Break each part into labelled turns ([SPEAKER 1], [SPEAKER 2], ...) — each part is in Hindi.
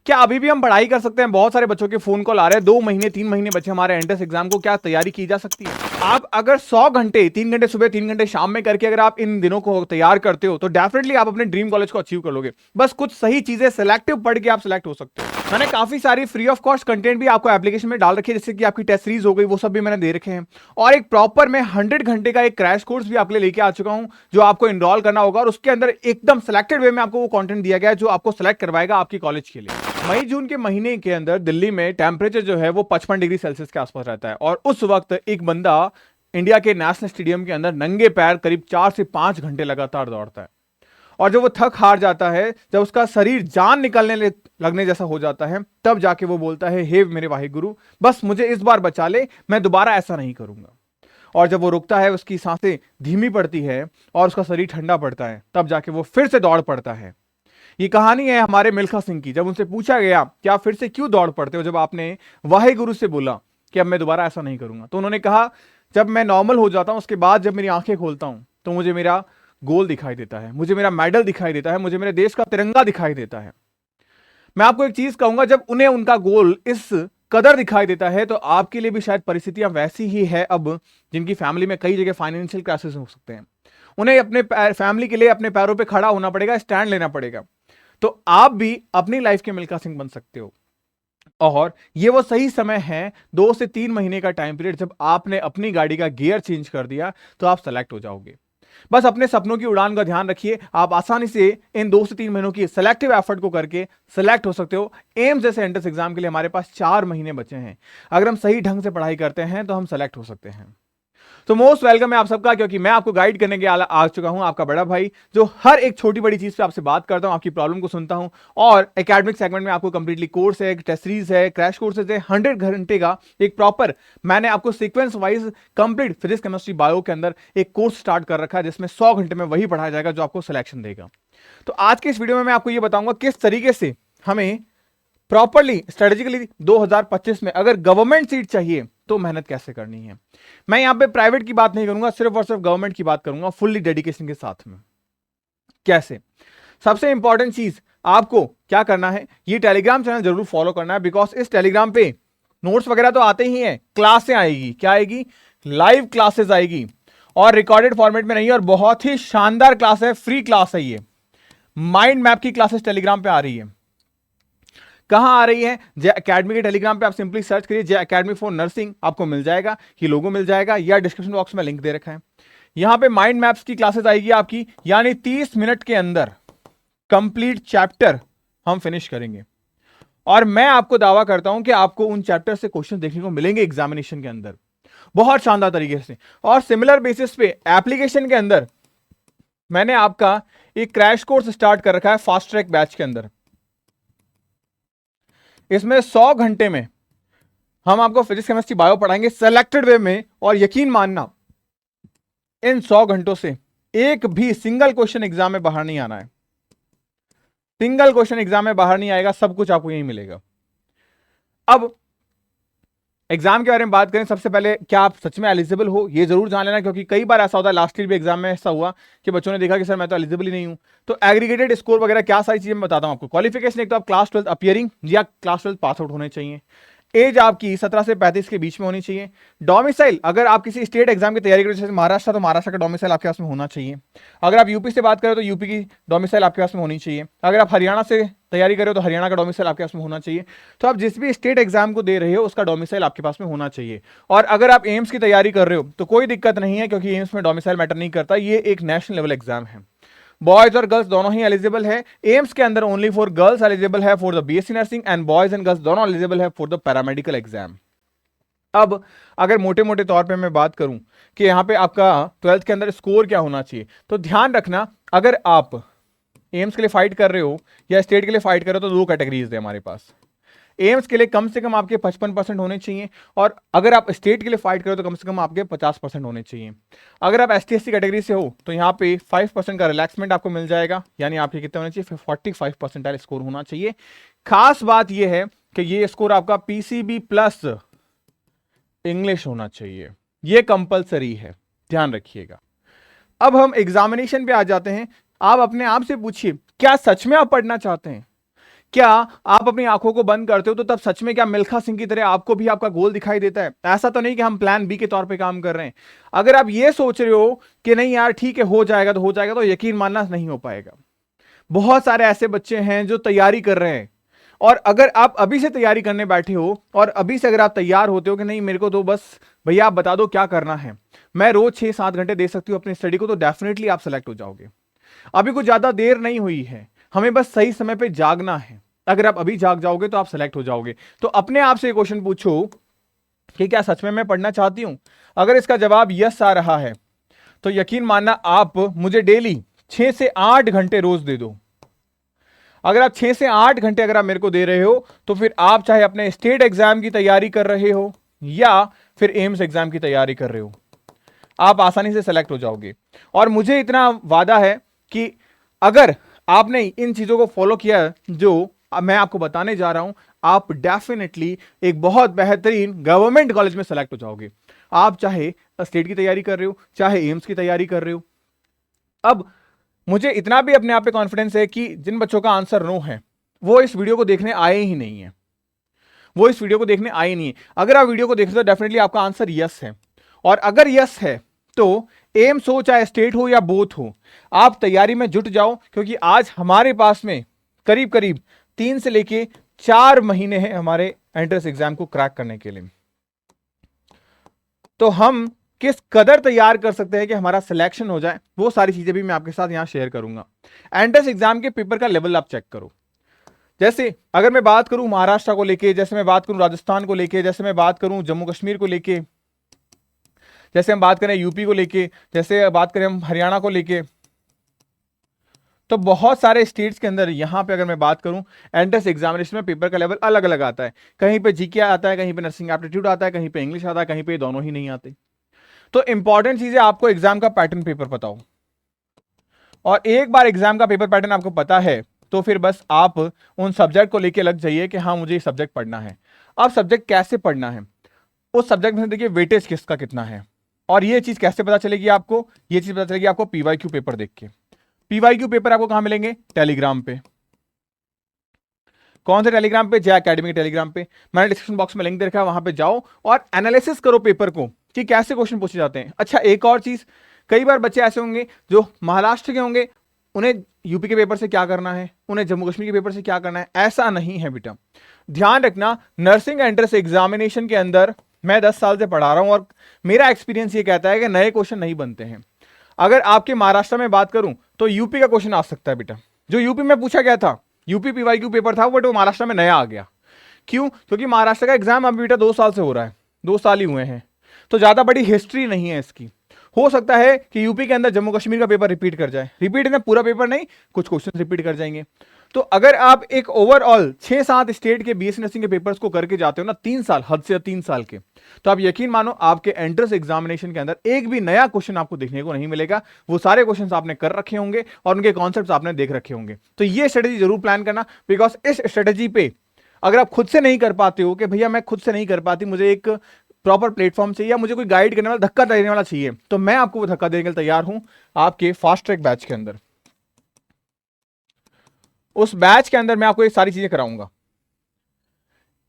[SPEAKER 1] क्या अभी भी हम पढ़ाई कर सकते हैं? बहुत सारे बच्चों के फोन कॉल आ रहे हैं, 2 महीने 3 महीने बचे हमारे एंट्रेंस एग्जाम को, क्या तैयारी की जा सकती है? आप अगर 100 घंटे, 3 घंटे सुबह 3 घंटे शाम में करके अगर आप इन दिनों को तैयार करते हो तो डेफिनेटली आप अपने ड्रीम कॉलेज को अचीव कर लोगे। बस कुछ सही चीजें सिलेक्टिव पढ़ के आप सिलेक्ट हो सकते हो। मैंने काफी सारी फ्री ऑफ कॉस्ट कंटेंट भी आपको एप्लीकेशन में डाल रखी है, जैसे कि आपकी टेस्ट सीरीज हो गई, वो सब भी मैंने दे रखे हैं। और एक प्रॉपर मैं 100 घंटे का एक क्रैश कोर्स भी आपके लिए लेके आ चुका हूं, जो आपको इनरोल करना होगा, और उसके अंदर एकदम सिलेक्टेड वे में आपको वो कंटेंट दिया गया है जो आपको सिलेक्ट करवाएगा आपकी कॉलेज के लिए। मई जून के महीने के अंदर दिल्ली में टेम्परेचर जो है वो 55 डिग्री सेल्सियस के आसपास रहता है, और उस वक्त एक बंदा इंडिया के नेशनल स्टेडियम के अंदर नंगे पैर करीब 4 से 5 घंटे लगातार दौड़ता है। और जब वो थक हार जाता है, जब उसका शरीर जान निकलने लगने जैसा हो जाता है, तब जाके वो बोलता है, हे मेरे वाहिगुरु, बस मुझे इस बार बचा ले, मैं दोबारा ऐसा नहीं करूंगा। और जब वो रुकता है, उसकी सांसें धीमी पड़ती है और उसका शरीर ठंडा पड़ता है, तब जाके वो फिर से दौड़ पड़ता है। ये कहानी है हमारे मिल्खा सिंह की। जब उनसे पूछा गया कि आप फिर से क्यों दौड़ पड़ते हो, जब आपने वाहिगुरु से बोला कि अब मैं दोबारा ऐसा नहीं करूंगा, तो उन्होंने कहा, जब मैं नॉर्मल हो जाता हूं, उसके बाद जब मेरी आंखें खोलता हूं, तो मुझे मेरा गोल दिखाई देता है, मुझे मेरा मेडल दिखाई देता है, मुझे मेरे देश का तिरंगा दिखाई देता है। मैं आपको एक चीज कहूंगा, जब उन्हें उनका गोल इस कदर दिखाई देता है, तो आपके लिए भी शायद परिस्थितियां वैसी ही है अब, जिनकी फैमिली में कई जगह फाइनेंशियल क्राइसिस हो सकते हैं। उन्हें अपने फैमिली के लिए अपने पैरों पे खड़ा होना पड़ेगा, स्टैंड लेना पड़ेगा। तो आप भी अपनी लाइफ के मिल्खा सिंह बन सकते हो। और ये वो सही समय है, 2 से 3 महीने का टाइम पीरियड, जब आपने अपनी गाड़ी का गियर चेंज कर दिया तो आप सेलेक्ट हो जाओगे। बस अपने सपनों की उड़ान का ध्यान रखिए, आप आसानी से इन 2 से 3 महीनों की सिलेक्टिव एफर्ट को करके सिलेक्ट हो सकते हो। एम्स जैसे एंट्रेंस एग्जाम के लिए हमारे पास 4 महीने बचे हैं। अगर हम सही ढंग से पढ़ाई करते हैं तो हम सेलेक्ट हो सकते हैं। तो मोस्ट वेलकम है आप सबका, क्योंकि मैं आपको गाइड करने के आ चुका हूं, आपका बड़ा भाई, जो हर एक छोटी बड़ी चीज पे आपसे बात करता हूं, आपकी प्रॉब्लम को सुनता हूं, और एकेडमिक सेगमेंट में आपको कंप्लीटली कोर्स है, टेस्ट सीरीज है, क्रैश कोर्सेज है, 100 घंटे का एक प्रॉपर मैंने आपको sequence wise complete physics chemistry bio के अंदर एक कोर्स स्टार्ट कर रखा है, जिसमें 100 घंटे में वही पढ़ाया जाएगा जो आपको सिलेक्शन देगा। तो आज के इस वीडियो में मैं आपको यह बताऊंगा किस तरीके से हमें प्रॉपरली स्ट्रेटेजिकली 2025 में अगर गवर्नमेंट सीट चाहिए तो मेहनत कैसे करनी है। मैं यहां पे प्राइवेट की बात नहीं करूंगा, सिर्फ और सिर्फ गवर्नमेंट की बात करूंगा, फुल्ली डेडिकेशन के साथ में। कैसे? सबसे इंपॉर्टेंट चीज आपको क्या करना है, ये टेलीग्राम चैनल जरूर फॉलो करना है, बिकॉज इस टेलीग्राम पे नोट्स वगैरह तो आते ही हैं, क्लासें आएगी। क्या आएगी? लाइव क्लासेस आएगी, और रिकॉर्डेड फॉर्मेट में नहीं, और बहुत ही शानदार क्लास है, फ्री क्लास है ये। माइंड मैप की क्लासेस टेलीग्राम पे आ रही है। कहां आ रही है? जे एकेडमी के टेलीग्राम पे आप सिंपली सर्च करिए, जे एकेडमी फॉर नर्सिंग, आपको मिल जाएगा, ये लोगो मिल जाएगा, या डिस्क्रिप्शन बॉक्स में लिंक दे रखा है। यहां पे माइंड मैप्स की क्लासेस आएगी आपकी, यानी 30 मिनट के अंदर कंप्लीट चैप्टर हम फिनिश करेंगे। और मैं आपको दावा करता हूं कि आपको उन चैप्टर से क्वेश्चन देखने को मिलेंगे एग्जामिनेशन के अंदर, बहुत शानदार तरीके से। और सिमिलर बेसिस पे एप्लीकेशन के अंदर मैंने आपका एक क्रैश कोर्स स्टार्ट कर रखा है फास्ट ट्रैक बैच के अंदर। इसमें 100 घंटे में हम आपको फिजिक्स केमिस्ट्री बायो पढ़ाएंगे सिलेक्टेड वे में, और यकीन मानना, इन 100 घंटों से एक भी सिंगल क्वेश्चन एग्जाम में बाहर नहीं आना है। सिंगल क्वेश्चन एग्जाम में बाहर नहीं आएगा, सब कुछ आपको यही मिलेगा। अब एग्जाम के बारे में बात करें, सबसे पहले क्या आप सच में एलिजिबल हो, ये जरूर जान लेना, क्योंकि कई बार ऐसा होता है, लास्ट ईयर भी एग्जाम में ऐसा हुआ कि बच्चों ने देखा कि सर मैं तो एलिजिबल ही नहीं हूं। तो एग्रीगेटेड स्कोर वगैरह क्या सारी चीजें मैं बताता हूं आपको। क्वालिफिकेशन, एक तो आप क्लास 12 अपियरिंग या क्लास 12 पास आउट होने चाहिए। एज आपकी 17 से 35 के बीच में होनी चाहिए। डोमिसाइल, अगर आप किसी स्टेट एग्जाम की तैयारी कर रहे हैं, महाराष्ट्र, तो महाराष्ट्र का डोमिसाइल आपके पास में होना चाहिए। अगर आप यूपी से बात करें तो यूपी की डोमिसाइल आपके पास में होनी चाहिए। अगर आप हरियाणा से तैयारी करें तो हरियाणा का डोमिसाइल आपके पास में होना चाहिए। तो आप जिस भी स्टेट एग्जाम को दे रहे हो उसका डोमिसाइल आपके पास में होना चाहिए। और अगर आप एम्स की तैयारी कर रहे हो तो कोई दिक्कत नहीं है, क्योंकि एम्स में डोमिसाइल मैटर नहीं करता, ये एक नेशनल लेवल एग्जाम है। बॉयज और गर्ल्स दोनों ही एलिजिबल है। एम्स के अंदर ओनली फॉर गर्ल्स एलिजिबल है for the BSc nursing, and boys and girls दोनों एलिजिबल है फॉर द पैरामेडिकल एग्जाम। अब अगर मोटे मोटे तौर पे मैं बात करूं कि यहां पे आपका 12th के अंदर स्कोर क्या होना चाहिए, तो ध्यान रखना, अगर आप एम्स के लिए फाइट कर रहे हो या स्टेट के लिए फाइट कर रहे हो तो 2 कैटेगरीज है हमारे पास। एम्स के लिए कम से कम आपके 55% होने चाहिए, और अगर आप स्टेट के लिए फाइट करो तो कम से कम आपके 50% होने चाहिए। अगर आप ST SC कैटेगरी से हो तो यहाँ पे 5% का रिलैक्समेंट आपको मिल जाएगा, यानी आपके कितने होने चाहिए? 45% स्कोर होना चाहिए। खास बात यह है कि ये स्कोर आपका PCB प्लस इंग्लिश होना चाहिए, ये कंपलसरी है, ध्यान रखिएगा। अब हम एग्जामिनेशन पे आ जाते हैं। आप अपने आप से पूछिए, क्या सच में आप पढ़ना चाहते हैं? क्या आप अपनी आंखों को बंद करते हो तो तब सच में क्या मिल्खा सिंह की तरह आपको भी आपका गोल दिखाई देता है? ऐसा तो नहीं कि हम प्लान बी के तौर पे काम कर रहे हैं। अगर आप ये सोच रहे हो कि नहीं यार ठीक है हो जाएगा तो हो जाएगा, तो यकीन मानना नहीं हो पाएगा। बहुत सारे ऐसे बच्चे हैं जो तैयारी कर रहे हैं, और अगर आप अभी से तैयारी करने बैठे हो और अभी से अगर आप तैयार होते हो कि नहीं मेरे को तो बस भैया आप बता दो क्या करना है, मैं रोज 6-7 घंटे दे सकती हूँ अपनी स्टडी को, तो डेफिनेटली आप सेलेक्ट हो जाओगे। अभी कुछ ज्यादा देर नहीं हुई है, हमें बस सही समय पे जागना है। अगर आप अभी जाग जाओगे तो आप सेलेक्ट हो जाओगे। तो अपने आप से क्वेश्चन पूछो कि क्या सच में मैं पढ़ना चाहती हूं? अगर इसका जवाब यस आ रहा है तो यकीन मानना आप मुझे डेली 6 से 8 घंटे रोज दे दो। अगर आप 6 से 8 घंटे अगर आप मेरे को दे रहे हो तो फिर आप चाहे अपने स्टेट एग्जाम की तैयारी कर रहे हो या फिर एम्स एग्जाम की तैयारी कर रहे हो, आप आसानी से सेलेक्ट हो जाओगे। और मुझे इतना वादा है कि अगर आपने इन चीजों को फॉलो किया जो मैं आपको बताने जा रहा हूं, आप डेफिनेटली एक बहुत बेहतरीन गवर्नमेंट कॉलेज में सेलेक्ट हो जाओगे। आप चाहे स्टेट की तैयारी कर रहे हो चाहे एम्स की तैयारी कर रहे हो। अब मुझे इतना भी अपने आप पे कॉन्फिडेंस है कि जिन बच्चों का आंसर नो है वो इस वीडियो को देखने आए ही नहीं है, वो इस वीडियो को देखने आए नहीं है। अगर आप वीडियो को देख रहे हो तो डेफिनेटली आपका आंसर यस है। और अगर यस है तो एम्स हो चाहे स्टेट हो या बोथ हो, आप तैयारी में जुट जाओ, क्योंकि आज हमारे पास में करीब करीब 3 से लेके 4 महीने हैं हमारे एंट्रेंस एग्जाम को क्रैक करने के लिए। तो हम किस कदर तैयार कर सकते हैं कि हमारा सिलेक्शन हो जाए, वो सारी चीजें भी मैं आपके साथ यहां शेयर करूंगा। एंट्रेंस एग्जाम के पेपर का लेवल आप चेक करो। जैसे अगर मैं बात करूं महाराष्ट्र को लेके, जैसे मैं बात करूं राजस्थान को लेके, जैसे मैं बात करूं जम्मू कश्मीर को लेके, जैसे हम बात करें यूपी को लेके, जैसे बात करें हम हरियाणा को लेके, तो बहुत सारे स्टेट्स के अंदर यहां पे अगर मैं बात करूं एंट्रेंस एग्जामिनेशन में पेपर का लेवल अलग अलग आता है। कहीं पे जीके आता है, कहीं पे नर्सिंग एप्टीट्यूड आता है, कहीं पे इंग्लिश आता है, कहीं पे दोनों ही नहीं आते। तो इंपॉर्टेंट चीज है आपको एग्जाम का पैटर्न पेपर पता हो, और एक बार एग्जाम का पेपर पैटर्न आपको पता है तो फिर बस आप उन सब्जेक्ट को लेके लग जाइए कि हाँ मुझे ये सब्जेक्ट पढ़ना है। अब सब्जेक्ट कैसे पढ़ना है, उस सब्जेक्ट में देखिए वेटेज किसका कितना है, और ये चीज कैसे पता चलेगी आपको, ये चीज पता चलेगी आपको पीवाईक्यू पेपर देख के। पीवाईक्यू पेपर आपको कहां मिलेंगे? टेलीग्राम पे। कौन से टेलीग्राम पे? जय अकेडमी के टेलीग्राम पे। मैंने डिस्क्रिप्शन बॉक्स में लिंक दे रखा है, वहां पे जाओ और एनालिसिस करो पेपर को कि कैसे क्वेश्चन पूछे जाते हैं। अच्छा एक और चीज, कई बार बच्चे ऐसे होंगे जो महाराष्ट्र के होंगे, उन्हें यूपी के पेपर से क्या करना है, उन्हें जम्मू कश्मीर के पेपर से क्या करना है, ऐसा नहीं है बेटा। ध्यान रखना, नर्सिंग एंट्रेंस एग्जामिनेशन के अंदर मैं 10 साल से पढ़ा रहा हूं और मेरा एक्सपीरियंस ये कहता है कि नए क्वेश्चन नहीं बनते हैं। अगर आपके महाराष्ट्र में बात करूं तो यूपी का क्वेश्चन आ सकता है बेटा, जो यूपी में पूछा गया था, यूपी पीवाईक्यू पेपर था, बट वो महाराष्ट्र में नया आ गया। क्यों? क्योंकि महाराष्ट्र का एग्जाम अभी बेटा 2 साल से हो रहा है, 2 साल ही हुए हैं, तो ज्यादा बड़ी हिस्ट्री नहीं है इसकी। हो सकता है कि यूपी के अंदर जम्मू कश्मीर का पेपर रिपीट कर जाए, रिपीट ना पूरा पेपर नहीं, कुछ क्वेश्चन रिपीट कर जाएंगे। तो अगर आप एक ओवरऑल 6-7 स्टेट के बीएससी नर्सिंग के पेपर्स को करके जाते हो ना 3 साल, हद से 3 साल के, तो आप यकीन मानो आपके एंट्रेंस एग्जामिनेशन के अंदर एक भी नया क्वेश्चन आपको देखने को नहीं मिलेगा। वो सारे क्वेश्चंस आपने कर रखे होंगे और उनके कॉन्सेप्ट्स आपने देख रखे होंगे। तो ये स्ट्रेटेजी जरूर प्लान करना, बिकॉज इस स्ट्रेटेजी पे अगर आप खुद से नहीं कर पाते हो कि भैया मैं खुद से नहीं कर पाती, मुझे एक प्रॉपर प्लेटफॉर्म चाहिए या मुझे कोई गाइड करने वाला, धक्का देने वाला चाहिए, तो मैं आपको वो धक्का देने के लिए तैयार हूं आपके फास्ट ट्रैक बैच के अंदर। उस बैच के अंदर मैं आपको ये सारी चीजें कराऊंगा,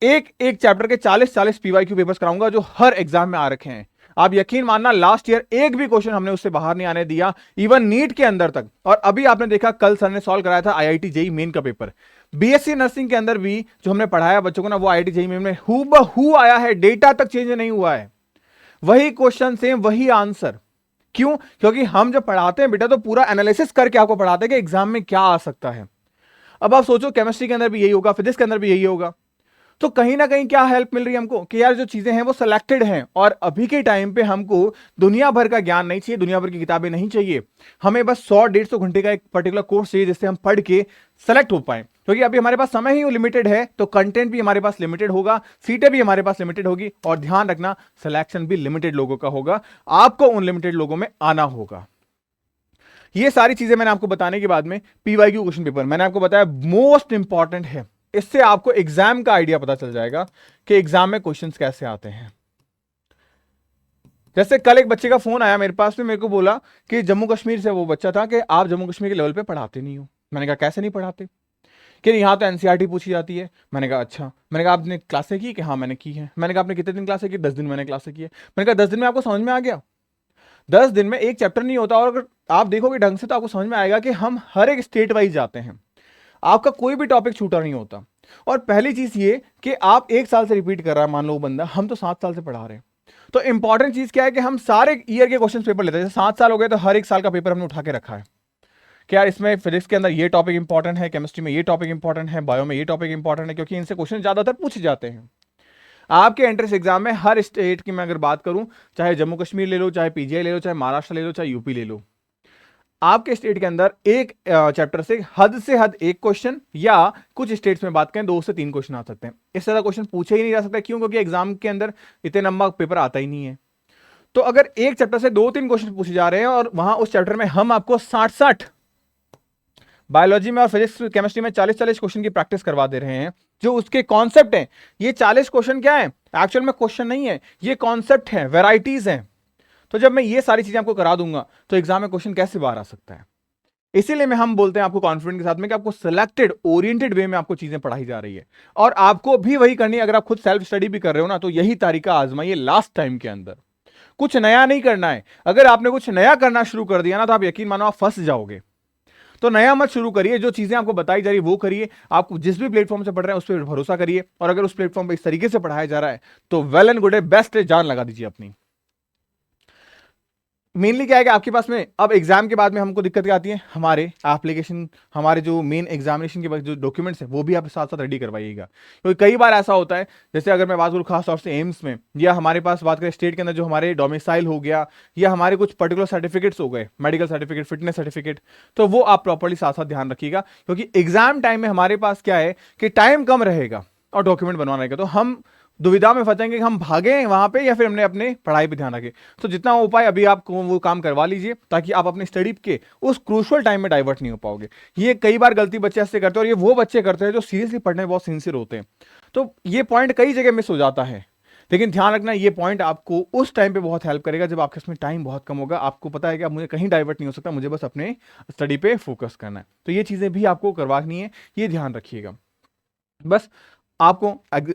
[SPEAKER 1] एक एक चैप्टर के 40-40 पीवाईक्यू पेपर्स कराऊंगा जो हर एग्जाम में आ रखे हैं। आप यकीन मानना लास्ट ईयर एक भी क्वेश्चन हमने उससे बाहर नहीं आने दिया, इवन नीट के अंदर तक। और अभी आपने देखा कल सर ने सॉल्व कराया था आईआईटी जेईई मेन का पेपर, बीएससी नर्सिंग के अंदर भी जो हमने पढ़ाया बच्चों को ना, वो आईआईटी जेईई मेन में हूबहू आया है, डेटा तक चेंज नहीं हुआ है, वही क्वेश्चन सेम वही आंसर। क्यों? क्योंकि हम जब पढ़ाते हैं बेटा तो पूरा एनालिसिस करके आपको पढ़ाते हैं कि एग्जाम में क्या आ सकता है। अब आप सोचो केमिस्ट्री के अंदर भी यही होगा, फिजिक्स के अंदर भी यही होगा, तो कहीं ना कहीं क्या हेल्प मिल रही है हमको कि यार जो चीजें हैं वो सिलेक्टेड हैं। और अभी के टाइम पे हमको दुनिया भर का ज्ञान नहीं चाहिए, दुनिया भर की किताबें नहीं चाहिए, हमें बस 100-150 घंटे का एक पर्टिकुलर कोर्स चाहिए जिससे हम पढ़ के सेलेक्ट हो पाए। क्योंकि अभी हमारे पास समय ही लिमिटेड है, तो कंटेंट भी हमारे पास लिमिटेड होगा, सीटें भी हमारे पास लिमिटेड होगी, और ध्यान रखना सिलेक्शन भी लिमिटेड लोगों का होगा, आपको उन लिमिटेड लोगों में आना होगा। ये सारी चीजें मैंने आपको बताने के बाद में पीवाईक्यू क्वेश्चन पेपर मैंने आपको बताया मोस्ट इंपॉर्टेंट है। इससे आपको एग्जाम का आइडिया पता चल जाएगा कि एग्जाम में क्वेश्चंस कैसे आते हैं। जैसे कल एक बच्चे का फोन आया मेरे पास में, मेरे को बोला कि जम्मू कश्मीर से वो बच्चा था कि आप जम्मू कश्मीर के लेवल पे पढ़ाते नहीं हो। मैंने कहा कैसे नहीं पढ़ाते? कि यहाँ तो एनसीईआरटी पूछी जाती है। मैंने कहा अच्छा। मैंने कहा आपने क्लासें की कि हाँ मैंने की है। मैंने कहा आपने कितने दिन क्लासें की? 10 दिन मैंने क्लासें की है। मैंने कहा 10 दिन में आपको समझ में आ गया? 10 दिन में एक चैप्टर नहीं होता, और अगर आप देखोगे ढंग से तो आपको समझ में आएगा कि हम हर एक स्टेट वाइज जाते हैं, आपका कोई भी टॉपिक छूटा नहीं होता। और पहली चीज ये कि आप 1 साल से रिपीट कर रहा है मान लो बंदा, हम तो 7 साल से पढ़ा रहे हैं। तो इंपॉर्टेंट चीज क्या है कि हम सारे ईयर के क्वेश्चन पेपर लेते हैं। जैसे 7 साल हो गए तो हर एक साल का पेपर हमने उठा के रखा है कि यार इसमें फिजिक्स के अंदर ये टॉपिक इंपॉर्टेंट है, केमिस्ट्री में ये टॉपिक इंपॉर्टेंट है, बायो में ये टॉपिक इंपॉर्टेंट है, क्योंकि इनसे क्वेश्चन ज्यादातर पूछे जाते हैं। आपके एंट्रेंस एग्जाम में हर स्टेट की मैं अगर बात करूं, चाहे जम्मू कश्मीर ले लो, चाहे पीजीआई ले लो, चाहे महाराष्ट्र ले लो, चाहे यूपी ले लो, आपके स्टेट के अंदर एक चैप्टर से हद एक क्वेश्चन, या कुछ स्टेट्स में बात करें 2 से 3 क्वेश्चन आ सकते हैं। इससे ज्यादा क्वेश्चन पूछे ही नहीं जा सकता। क्यों? क्योंकि एग्जाम के अंदर इतने लंबा पेपर आता ही नहीं है। तो अगर एक चैप्टर से 2-3 क्वेश्चन पूछे जा रहे हैं और वहां उस चैप्टर में हम आपको 60-60, बायोलॉजी में और फिजिक्स केमिस्ट्री में 40-40 क्वेश्चन की प्रैक्टिस करवा दे रहे हैं, जो उसके कॉन्सेप्ट हैं। ये 40 क्वेश्चन क्या है? एक्चुअल में क्वेश्चन नहीं है, ये कॉन्सेप्ट है, वेराइटीज हैं। तो जब मैं ये सारी चीजें आपको करा दूंगा तो एग्जाम में क्वेश्चन कैसे बाहर आ सकता है? इसीलिए में हम बोलते हैं आपको कॉन्फिडेंट के साथ में कि आपको सिलेक्टेड ओरिएंटेड वे में आपको चीजें पढ़ाई जा रही है, और आपको भी वही करनी है। अगर आप खुद सेल्फ स्टडी भी कर रहे हो ना, तो यही तरीका आजमाइए लास्ट टाइम के अंदर। कुछ नया नहीं करना है। अगर आपने कुछ नया करना शुरू कर दिया ना, तो आप यकीन मानो आप फंस जाओगे। तो नया मत शुरू करिए, जो चीजें आपको बताई जा रही है वो करिए। आप जिस भी प्लेटफॉर्म से पढ़ रहे हैं उस पर भरोसा करिए, और अगर उस प्लेटफॉर्म पर इस तरीके से पढ़ाया जा रहा है तो वेल एंड गुड है, बेस्ट है, जान लगा दीजिए अपनी। मेनली क्या है कि आपके पास में अब एग्जाम के बाद में हमको दिक्कत क्या आती है, हमारे एप्लीकेशन, हमारे जो मेन एग्जामिनेशन के बाद जो डॉक्यूमेंट्स है वो भी आप साथ साथ रेडी करवाइएगा। क्योंकि कई बार ऐसा होता है, जैसे अगर मैं बात करूँ खास तौर से एम्स में, या हमारे पास बात करें स्टेट के अंदर जो हमारे डोमिसाइल हो गया, या हमारे कुछ पर्टिकुलर सर्टिफिकेट्स हो गए, मेडिकल सर्टिफिकेट, फिटनेस सर्टिफिकेट, तो वो आप प्रॉपर्ली साथ साथ ध्यान रखिएगा। क्योंकि एग्जाम टाइम में हमारे पास क्या है कि टाइम कम रहेगा और डॉक्यूमेंट बनवाने का, तो हम दुविधा में फंसेंगे कि हम भागें वहां पे या फिर हमने अपने पढ़ाई पे ध्यान रखें। तो जितना उपाय अभी आप वो काम करवा लीजिए, ताकि आप अपनी स्टडी के उस क्रूशियल टाइम में डाइवर्ट नहीं हो पाओगे। ये कई बार गलती बच्चे ऐसे करते हैं, और ये वो बच्चे करते हैं जो सीरियसली पढ़ने में बहुत सिंसियर होते हैं। तो ये पॉइंट कई जगह मिस हो जाता है, लेकिन ध्यान रखना ये पॉइंट आपको उस टाइम पे बहुत हेल्प करेगा जब आपके इसमें टाइम बहुत कम होगा। आपको पता है कि आप मुझे कहीं डाइवर्ट नहीं हो सकता, मुझे बस अपने स्टडी पे फोकस करना है। तो ये चीजें भी आपको करवानी है, ये ध्यान रखिएगा। बस आपको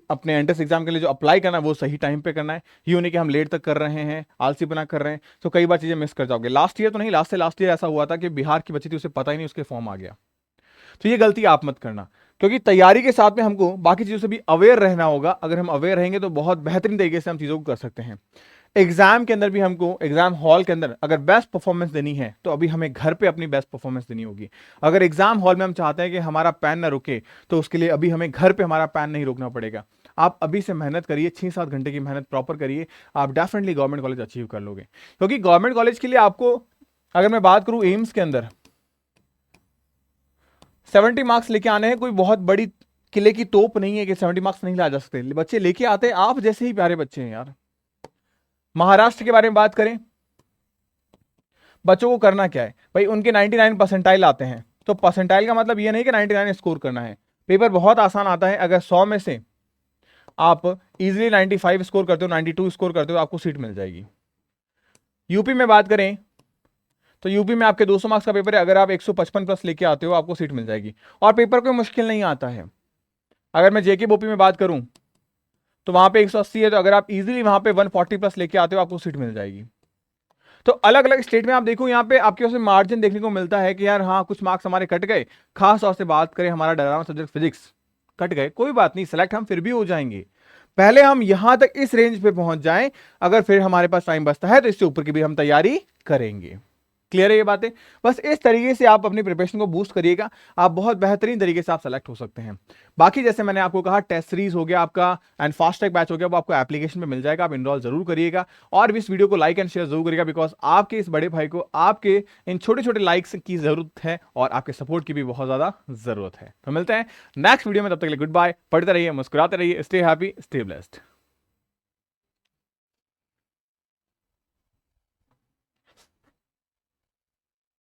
[SPEAKER 1] अपने एंट्रेंस एग्जाम के लिए जो अप्लाई करना है वो सही टाइम पे करना है। ये नहीं कि हम लेट तक कर रहे हैं, आलसी बना कर रहे हैं, तो कई बार चीजें मिस कर जाओगे। लास्ट ईयर तो नहीं, लास्ट ईयर ऐसा हुआ था कि बिहार की बच्ची थी, उसे पता ही नहीं उसके फॉर्म आ गया। तो ये गलती आप मत करना, क्योंकि तैयारी के साथ में हमको बाकी चीजों से भी अवेयर रहना होगा। अगर हम अवेयर रहेंगे तो बहुत बेहतरीन तरीके से हम चीजों को कर सकते हैं। एग्जाम के अंदर भी हमको, एग्जाम हॉल के अंदर अगर बेस्ट परफॉर्मेंस देनी है तो अभी हमें घर पे अपनी बेस्ट परफॉर्मेंस देनी होगी। अगर एग्जाम हॉल में हम चाहते हैं कि हमारा पैन ना रुके, तो उसके लिए अभी हमें घर पे हमारा पैन नहीं रोकना पड़ेगा। आप अभी से मेहनत करिए, 6-7 घंटे की मेहनत प्रॉपर करिए, आप डेफिनेटली गवर्नमेंट कॉलेज अचीव कर लोगे। क्योंकि गवर्नमेंट कॉलेज के लिए आपको, अगर मैं बात करूं एम्स के अंदर 70 मार्क्स लेके आने हैं, कोई बहुत बड़ी किले की तोप नहीं है कि 70 मार्क्स नहीं ला जा सकते। बच्चे लेके आते हैं, आप जैसे ही प्यारे बच्चे हैं यार। महाराष्ट्र के बारे में बात करें, बच्चों को करना क्या है भाई, उनके 99 परसेंटाइल आते हैं। तो परसेंटाइल का मतलब ये नहीं कि 99 स्कोर करना है। पेपर बहुत आसान आता है। अगर 100 में से आप इजीली 95 स्कोर करते हो, 92 स्कोर करते हो, आपको सीट मिल जाएगी। यूपी में बात करें तो यूपी में आपके 200 मार्क्स का पेपर है, अगर आप 155 प्लस लेके आते हो आपको सीट मिल जाएगी, और पेपर कोई मुश्किल नहीं आता है। अगर मैं जेके बोपी में बात करूं तो वहां पे 180 है, तो अगर आप इजीली वहां पे 140 प्लस लेके आते हो आपको सीट मिल जाएगी। तो अलग अलग स्टेट में आप देखो, यहाँ पे आपके उसमें मार्जिन देखने को मिलता है कि यार हाँ कुछ मार्क्स हमारे कट गए। खास तौर से बात करें हमारा डरावना सब्जेक्ट फिजिक्स, कट गए, कोई बात नहीं, सेलेक्ट हम फिर भी हो जाएंगे। पहले हम यहां तक इस रेंज पे पहुंच जाएं, अगर फिर हमारे पास टाइम बचता है तो इससे ऊपर की भी हम तैयारी करेंगे। क्लियर है ये बातें? बस इस तरीके से आप अपनी प्रिपरेशन को बूस्ट करिएगा, आप बहुत बेहतरीन तरीके से आप सेलेक्ट हो सकते हैं। बाकी जैसे मैंने आपको कहा, टेस्ट सीरीज हो गया आपका एंड फास्ट ट्रैक बैच हो गया, वो आपको एप्लीकेशन में मिल जाएगा, आप इनरोल जरूर करिएगा। और भी इस वीडियो को लाइक एंड शेयर जरूर करिएगा, बिकॉज आपके इस बड़े भाई को आपके इन छोटे छोटे लाइक्स की जरूरत है, और आपके सपोर्ट की भी बहुत ज्यादा जरूरत है। तो मिलते हैं नेक्स्ट वीडियो में, तब तक के लिए गुड बाय। पढ़ते रहिए, मुस्कुराते रहिए, स्टे हैप्पी, स्टे ब्लेस्ड।